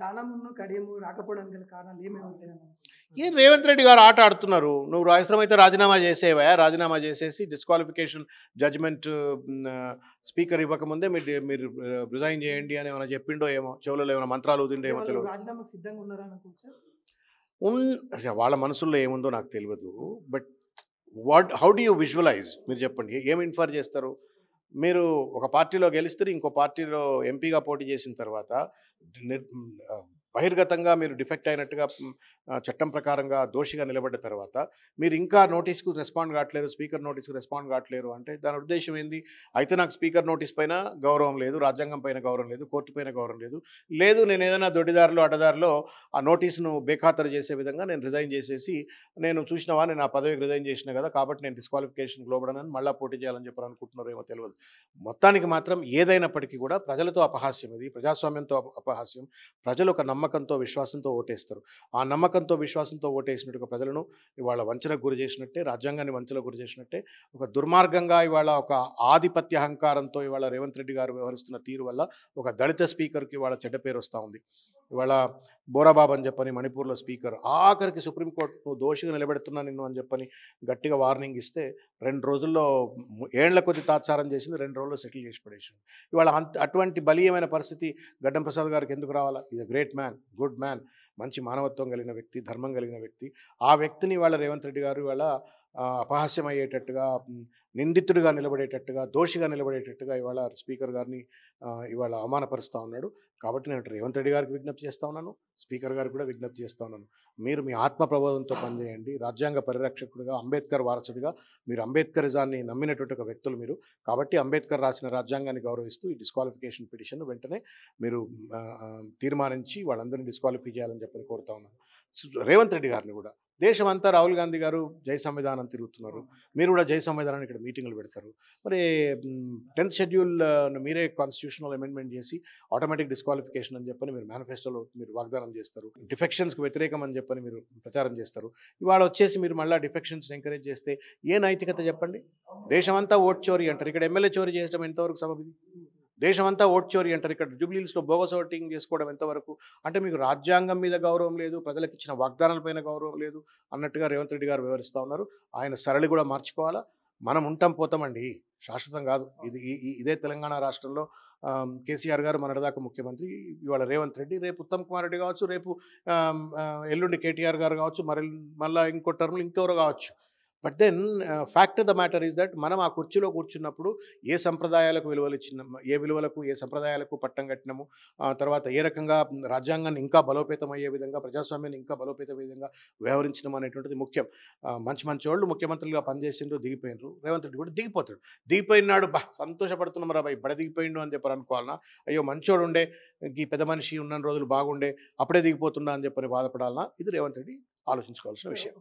దానమును, కడియము రాకపోవడానికి గల కారణాలు ఏమేమి ఉంటాయని అనుకుంటున్నారు? ఏం రేవంత్ రెడ్డి గారు ఆట ఆడుతున్నారు. నువ్వు అవసరమైతే రాజీనామా చేసేవా, రాజీనామా చేసేసి డిస్క్వాలిఫికేషన్ జడ్జ్మెంట్ స్పీకర్ ఇవ్వకముందే మీరు రిజైన్ చేయండి అని ఏమైనా చెప్పిండో ఏమో, చెవులలో ఏమైనా మంత్రాలు ఊదిండో ఏమో వాళ్ళు తెలియదు. రాజీనామాకు సిద్ధంగా ఉన్నారా అనుకోవచ్చా? అసలు వాళ్ళ మనసుల్లో ఏముందో నాకు తెలియదు. But how do you visualise, మీరు చెప్పండి, ఏమి ఇన్ఫర్ చేస్తారు? మీరు ఒక పార్టీలో గెలిస్తే ఇంకో పార్టీలో ఎంపీగా పోటీ చేసిన తర్వాత నిర్- ఆ, బహిర్గతంగా మీరు డిఫెక్ట్ అయినట్టుగా చట్టం ప్రకారంగా దోషిగా నిలబడ్డ తర్వాత మీరు ఇంకా నోటీస్కు రెస్పాండ్ కావట్లేరు, స్పీకర్ నోటీస్కి రెస్పాండ్ కావట్లేరు అంటే దాని ఉద్దేశం ఏంది? అయితే నాకు స్పీకర్ నోటీస్ పైన గౌరవం లేదు, రాజ్యాంగం పైన గౌరవం లేదు, కోర్టు పైన గౌరవం లేదు, లేదు నేను ఏదైనా దొడ్డిదారిలో అడ్డదారిలో ఆ నోటీసును బేఖాతరు చేసే విధంగా నేను రిజైన్ చేసేసి, నేను చూసినవా నేను ఆ పదవికి రిజైన్ చేసిన కదా కాబట్టి నేను డిస్క్వాలిఫికేషన్ లోబడనని మళ్ళీ పోటీ చేయాలని చెప్పి అనుకుంటున్నారో ఏమో తెలియదు. మొత్తానికి మాత్రం ఏదైనప్పటికీ కూడా ప్రజలతో అపహాస్యం, ఇది ప్రజాస్వామ్యంతో అపహాస్యం. ప్రజలు ఒక నమ్మకంతో విశ్వాసంతో ఓటేస్తారు. ఆ నమ్మకంతో విశ్వాసంతో ఓటేసినట్టుగా ప్రజలను ఇవాళ వంచనకు గురి చేసినట్టే, రాజ్యాంగాన్ని వంచనకు గురి చేసినట్టే, ఒక దుర్మార్గంగా ఇవాళ ఒక ఆధిపత్య అహంకారంతో ఇవాళ రేవంత్ రెడ్డి గారు వ్యవహరిస్తున్న తీరు వల్ల ఒక దళిత స్పీకర్కి ఇవాళ చెడ్డ పేరు వస్తూ ఉంది. ఇవాళ బోరాబాబు అని చెప్పని మణిపూర్లో స్పీకర్ ఆఖరికి సుప్రీంకోర్టు నువ్వు దోషిగా నిలబెడుతున్నా నిన్ను అని చెప్పని గట్టిగా వార్నింగ్ ఇస్తే 2 రోజుల్లో ఏళ్ల కొద్ది తాత్సారం చేసింది, 2 రోజుల్లో సెటిల్ చేసి పడేసింది. ఇవాళ అటువంటి బలీయమైన పరిస్థితి గడ్డం ప్రసాద్ గారికి ఎందుకు రావాలా? Is a great man, good man, మంచి మానవత్వం కలిగిన వ్యక్తి, ధర్మం కలిగిన వ్యక్తి. ఆ వ్యక్తిని ఇవాళ రేవంత్ రెడ్డి గారు ఇవాళ అపహాస్యం అయ్యేటట్టుగా, నిందితుడిగా నిలబడేటట్టుగా, దోషిగా నిలబడేటట్టుగా ఇవాళ స్పీకర్ గారిని ఇవాళ అవమానపరుస్తూ ఉన్నాడు. కాబట్టి నేను రేవంత్ రెడ్డి గారికి విజ్ఞప్తి చేస్తూ ఉన్నాను, స్పీకర్ గారికి కూడా విజ్ఞప్తి చేస్తూ ఉన్నాను. మీరు మీ ఆత్మ ప్రబోధంతో పనిచేయండి. రాజ్యాంగ పరిరక్షకుడిగా, అంబేద్కర్ వారసుడిగా, మీరు అంబేద్కరిజాన్ని నమ్మినటువంటి ఒక వ్యక్తులు మీరు. కాబట్టి అంబేద్కర్ రాసిన రాజ్యాంగాన్ని గౌరవిస్తూ ఈ డిస్క్వాలిఫికేషన్ పిటిషన్ వెంటనే మీరు తీర్మానించి వాళ్ళందరినీ డిస్క్వాలిఫై చేయాలని చెప్పని కోరుతా ఉన్నాను. రేవంత్ రెడ్డి గారిని కూడా, దేశమంతా రాహుల్ గాంధీ గారు జై సంవిధానం తిరుగుతున్నారు, మీరు కూడా జై సంవిధానాన్ని ఇక్కడ మీటింగులు పెడతారు. మరి 10th షెడ్యూల్ మీరే కాన్స్టిట్యూషనల్ అమెండ్మెంట్ చేసి ఆటోమేటిక్ డిస్క్వాలిఫికేషన్ అని చెప్పని మీరు మేనిఫెస్టోలో మీరు వాగ్దానం చేస్తారు, డిఫెక్షన్స్కి వ్యతిరేకం అని చెప్పని మీరు ప్రచారం చేస్తారు. ఇవాళ వచ్చేసి మీరు మళ్ళీ డిఫెక్షన్స్ని ఎంకరేజ్ చేస్తే ఏ నైతికత చెప్పండి? దేశమంతా ఓట్ చోరీ అంటారు, ఇక్కడ ఎమ్మెల్యే చోరీ చేయడం ఎంతవరకు సబబు? దేశమంతా ఓట్ చోరీ అంటారు, ఇక్కడ జూబ్లీహిల్స్లో బోగస్ ఓటింగ్ చేసుకోవడం ఎంతవరకు? అంటే మీకు రాజ్యాంగం మీద గౌరవం లేదు, ప్రజలకు ఇచ్చిన వాగ్దానాలపైన గౌరవం లేదు అన్నట్టుగా రేవంత్ రెడ్డి గారు వివరిస్తూ ఉన్నారు. ఆయన సరళి కూడా మార్చుకోవాలా. మనం ఉంటాం పోతామండి, శాశ్వతం కాదు. ఇదే తెలంగాణ రాష్ట్రంలో కేసీఆర్ గారు మొన్నటిదాకా ముఖ్యమంత్రి, ఇవాళ రేవంత్ రెడ్డి, రేపు ఉత్తమ్ కుమార్ రెడ్డి కావచ్చు, రేపు ఎల్లుండి కేటీఆర్ గారు కావచ్చు, మళ్ళీ ఇంకో టర్మ్లో ఇంకెవరు కావచ్చు. But then fact of the matter is that మనం ఆ కుర్చీలో కూర్చున్నప్పుడు ఏ సంప్రదాయాలకు విలువలు ఇచ్చిన, ఏ విలువలకు ఏ సంప్రదాయాలకు పట్టం కట్టినాము, తర్వాత ఏ రకంగా రాజ్యాంగాన్ని ఇంకా బలోపేతం అయ్యే విధంగా, ప్రజాస్వామ్యాన్ని ఇంకా బలోపేత విధంగా వ్యవహరించడం అనేటువంటిది ముఖ్యం. మంచి వాళ్ళు ముఖ్యమంత్రులుగా పనిచేసిండ్రు, దిగిపోయినరు. రేవంత్ రెడ్డి కూడా దిగిపోతాడు. దిగిపోయినాడు, సంతోషపడుతున్నాం రా బడ దిగిపోయిండు అని చెప్పని అనుకోవాలన్నా, అయ్యో మంచోడు ఉండే, ఈ పెద్ద మనిషి ఉన్న రోజులు బాగుండే, అప్పుడే దిగిపోతున్నా అని చెప్పని బాధపడాలన్నా, ఇది రేవంత్ రెడ్డి ఆలోచించుకోవాల్సిన విషయం.